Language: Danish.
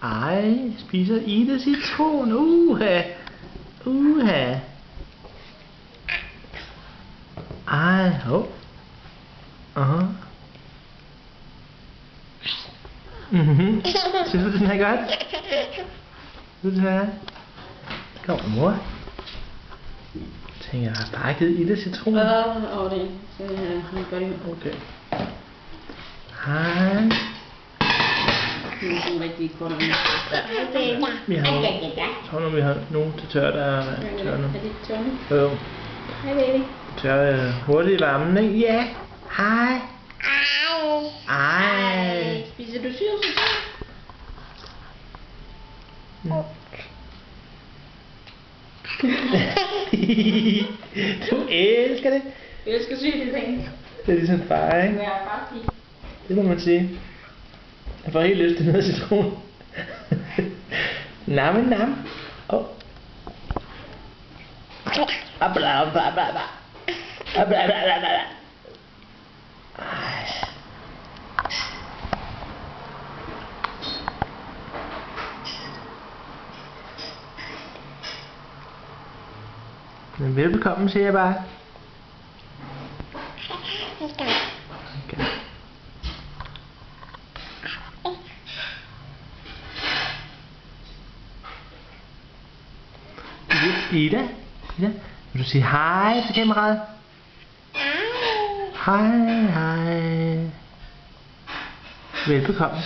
Ej, spiser Ida citron? Uha. Ej, hov. Synes du, den er godt? Synes du, den er? Kom, mor. Tænker, jeg har bare givet Ida citron. Det er godt i. Okay. Hej. Det er sådan rigtig godt. Vi har vi har nogen til tør, der er tør nu. Er det tørne? Jo. Hej baby. Tør hurtigt i varmen, ikke? Ja. Hej. Ej. Spiser du syr? Du elsker det. Jeg elsker syge ting. Det er ligesom far, ikke? Jeg er bare pige. Det må man sige. Jeg får helt lyst til noget citron. Nam. Åh. Men velbekomme, siger jeg bare. Okay. Ida, vil du sige hej til kameraet? Hej. Velbekomme.